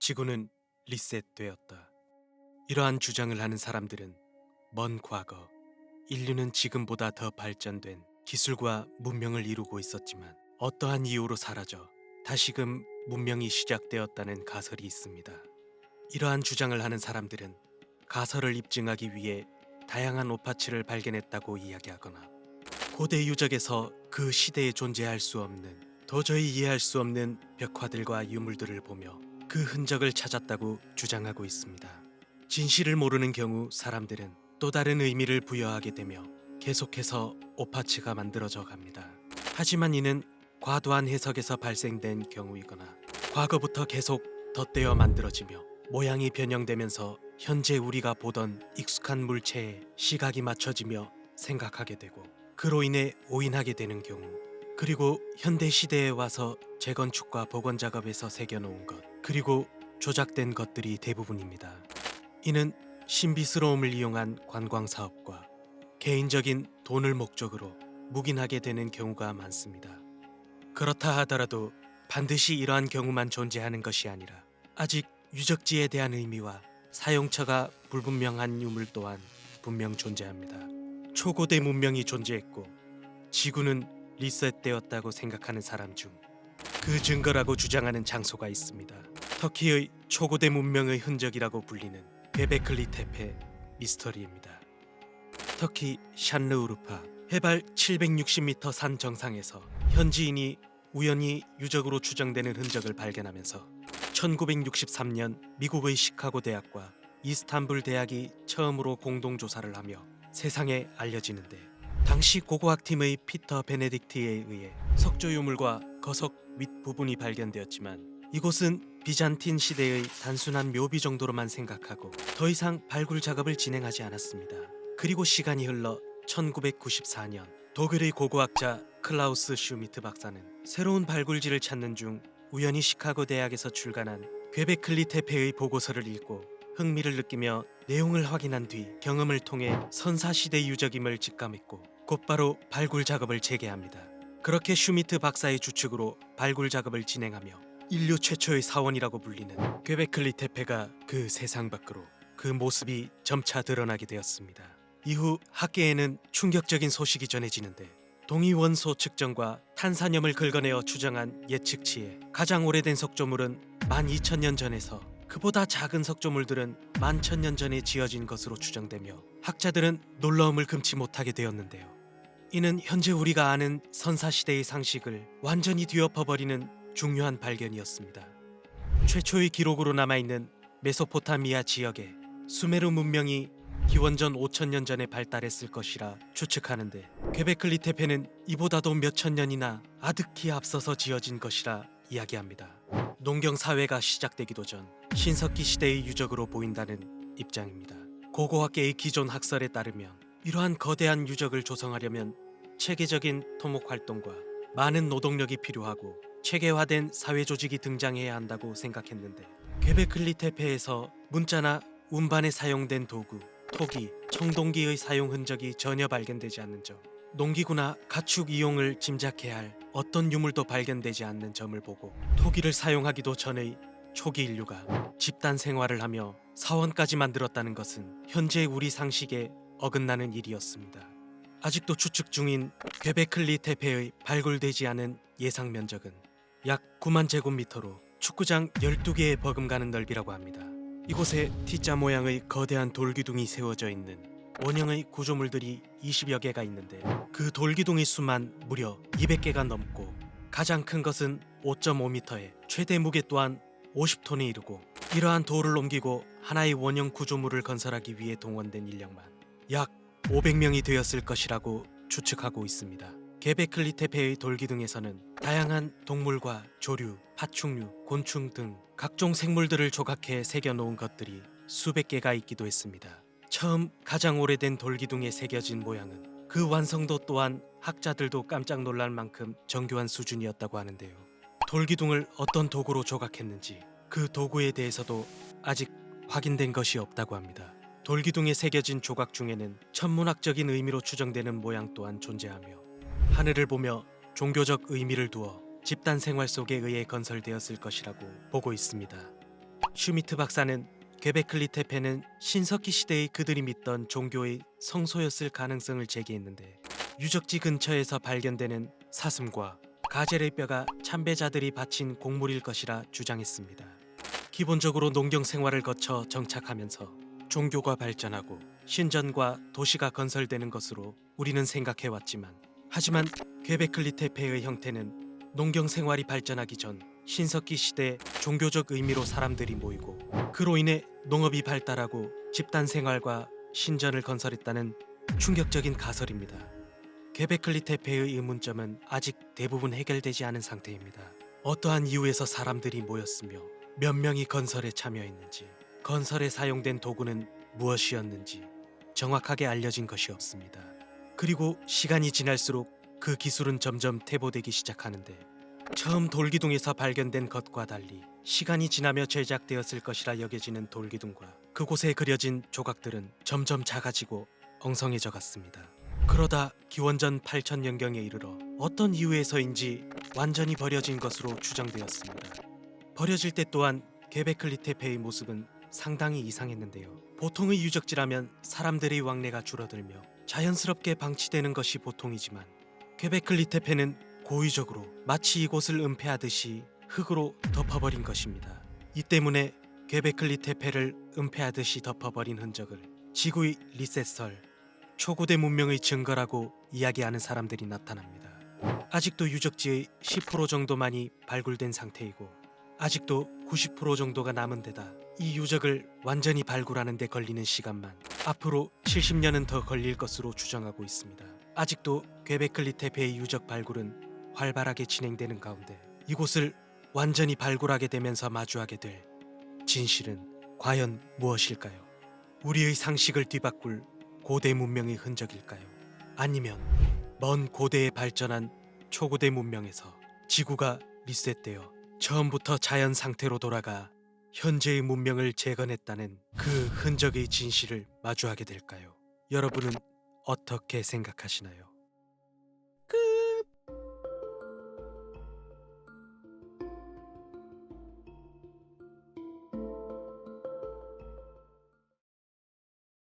지구는 리셋되었다. 이러한 주장을 하는 사람들은 먼 과거, 인류는 지금보다 더 발전된 기술과 문명을 이루고 있었지만 어떠한 이유로 사라져 다시금 문명이 시작되었다는 가설이 있습니다. 이러한 주장을 하는 사람들은 가설을 입증하기 위해 다양한 오파치를 발견했다고 이야기하거나 고대 유적에서 그 시대에 존재할 수 없는, 도저히 이해할 수 없는 벽화들과 유물들을 보며 그 흔적을 찾았다고 주장하고 있습니다. 진실을 모르는 경우 사람들은 또 다른 의미를 부여하게 되며 계속해서 오파치가 만들어져 갑니다. 하지만 이는 과도한 해석에서 발생된 경우이거나 과거부터 계속 덧대어 만들어지며 모양이 변형되면서 현재 우리가 보던 익숙한 물체에 시각이 맞춰지며 생각하게 되고 그로 인해 오인하게 되는 경우, 그리고 현대 시대에 와서 재건축과 복원 작업에서 새겨놓은 것, 그리고 조작된 것들이 대부분입니다. 이는 신비스러움을 이용한 관광 사업과 개인적인 돈을 목적으로 묵인하게 되는 경우가 많습니다. 그렇다 하더라도 반드시 이러한 경우만 존재하는 것이 아니라 아직 유적지에 대한 의미와 사용처가 불분명한 유물 또한 분명 존재합니다. 초고대 문명이 존재했고 지구는 리셋되었다고 생각하는 사람 중 그 증거라고 주장하는 장소가 있습니다. 터키의 초고대 문명의 흔적이라고 불리는 göbekli tepe 미스터리입니다. 터키 샨르우르파 해발 760m 산 정상에서 현지인이 우연히 유적으로 추정되는 흔적을 발견하면서 1963년 미국의 시카고 대학과 이스탄불 대학이 처음으로 공동조사를 하며 세상에 알려지는데, 당시 고고학팀의 피터 베네딕트에 의해 석조 유물과 거석 윗부분이 발견되었지만 이곳은 비잔틴 시대의 단순한 묘비 정도로만 생각하고 더 이상 발굴 작업을 진행하지 않았습니다. 그리고 시간이 흘러 1994년 독일의 고고학자 클라우스 슈미트 박사는 새로운 발굴지를 찾는 중 우연히 시카고 대학에서 출간한 göbekli tepe의 보고서를 읽고 흥미를 느끼며 내용을 확인한 뒤 경험을 통해 선사시대 유적임을 직감했고 곧바로 발굴 작업을 재개합니다. 그렇게 슈미트 박사의 주축으로 발굴 작업을 진행하며 인류 최초의 사원이라고 불리는 göbekli tepe가 그 세상 밖으로 그 모습이 점차 드러나게 되었습니다. 이후 학계에는 충격적인 소식이 전해지는데, 동위원소 측정과 탄산염을 긁어내어 추정한 예측치에 가장 오래된 석조물은 12,000년 전에서 그보다 작은 석조물들은 11,000년 전에 지어진 것으로 추정되며 학자들은 놀라움을 금치 못하게 되었는데요. 이는 현재 우리가 아는 선사시대의 상식을 완전히 뒤엎어버리는 중요한 발견이었습니다. 최초의 기록으로 남아있는 메소포타미아 지역에 수메르 문명이 기원전 5,000년 전에 발달했을 것이라 추측하는데, göbekli tepe는 이보다도 몇천 년이나 아득히 앞서서 지어진 것이라 이야기합니다. 농경 사회가 시작되기도 전 신석기 시대의 유적으로 보인다는 입장입니다. 고고학계의 기존 학설에 따르면 이러한 거대한 유적을 조성하려면 체계적인 토목 활동과 많은 노동력이 필요하고 체계화된 사회 조직이 등장해야 한다고 생각했는데, göbekli tepe에서 문자나 운반에 사용된 도구, 토기, 청동기의 사용 흔적이 전혀 발견되지 않는 점, 농기구나 가축 이용을 짐작해야 할 어떤 유물도 발견되지 않는 점을 보고 토기를 사용하기도 전의 초기 인류가 집단 생활을 하며 사원까지 만들었다는 것은 현재 우리 상식에 어긋나는 일이었습니다. 아직도 추측 중인 göbekli tepe의 발굴되지 않은 예상 면적은 약 9만 제곱미터로 축구장 12개에 버금가는 넓이라고 합니다. 이곳에 T자 모양의 거대한 돌기둥이 세워져 있는 원형의 구조물들이 20여 개가 있는데, 그 돌기둥의 수만 무려 200개가 넘고 가장 큰 것은 5.5m에 최대 무게 또한 50톤에 이르고, 이러한 돌을 옮기고 하나의 원형 구조물을 건설하기 위해 동원된 인력만 약 500명이 되었을 것이라고 추측하고 있습니다. göbekli tepe의 돌기둥에서는 다양한 동물과 조류, 파충류, 곤충 등 각종 생물들을 조각해 새겨놓은 것들이 수백 개가 있기도 했습니다. 처음 가장 오래된 돌기둥에 새겨진 모양은 그 완성도 또한 학자들도 깜짝 놀랄 만큼 정교한 수준이었다고 하는데요. 돌기둥을 어떤 도구로 조각했는지 그 도구에 대해서도 아직 확인된 것이 없다고 합니다. 돌기둥에 새겨진 조각 중에는 천문학적인 의미로 추정되는 모양 또한 존재하며 하늘을 보며 종교적 의미를 두어 집단 생활 속에 의해 건설되었을 것이라고 보고 있습니다. 슈미트 박사는 괴베클리 테페는 신석기 시대의 그들이 믿던 종교의 성소였을 가능성을 제기했는데 유적지 근처에서 발견되는 사슴과 가젤의 뼈가 참배자들이 바친 곡물일 것이라 주장했습니다. 기본적으로 농경 생활을 거쳐 정착하면서 종교가 발전하고 신전과 도시가 건설되는 것으로 우리는 생각해왔지만 하지만 괴베클리 테페의 형태는 농경 생활이 발전하기 전 신석기 시대 종교적 의미로 사람들이 모이고 그로 인해 농업이 발달하고 집단 생활과 신전을 건설했다는 충격적인 가설입니다. 괴베클리 테페의 의문점은 아직 대부분 해결되지 않은 상태입니다. 어떠한 이유에서 사람들이 모였으며 몇 명이 건설에 참여했는지, 건설에 사용된 도구는 무엇이었는지 정확하게 알려진 것이 없습니다. 그리고 시간이 지날수록 그 기술은 점점 퇴보되기 시작하는데 처음 돌기둥에서 발견된 것과 달리 시간이 지나며 제작되었을 것이라 여겨지는 돌기둥과 그곳에 그려진 조각들은 점점 작아지고 엉성해져 갔습니다. 그러다 기원전 8000년경에 이르러 어떤 이유에서인지 완전히 버려진 것으로 추정되었습니다. 버려질 때 또한 괴베클리 테페의 모습은 상당히 이상했는데요. 보통의 유적지라면 사람들의 왕래가 줄어들며 자연스럽게 방치되는 것이 보통이지만 괴베클리 테페는 고의적으로 마치 이곳을 은폐하듯이 흙으로 덮어버린 것입니다. 이 때문에 괴베클리 테페를 은폐하듯이 덮어버린 흔적을 지구의 리셋설, 초고대 문명의 증거라고 이야기하는 사람들이 나타납니다. 아직도 유적지의 10% 정도만이 발굴된 상태이고 아직도 90% 정도가 남은 데다 이 유적을 완전히 발굴하는 데 걸리는 시간만 앞으로 70년은 더 걸릴 것으로 추정하고 있습니다. 아직도 괴베클리 테페의 유적 발굴은 활발하게 진행되는 가운데 이곳을 완전히 발굴하게 되면서 마주하게 될 진실은 과연 무엇일까요? 우리의 상식을 뒤바꿀 고대 문명의 흔적일까요? 아니면 먼 고대에 발전한 초고대 문명에서 지구가 리셋되어 처음부터 자연 상태로 돌아가 현재의 문명을 재건했다는 그 흔적의 진실을 마주하게 될까요? 여러분은 어떻게 생각하시나요?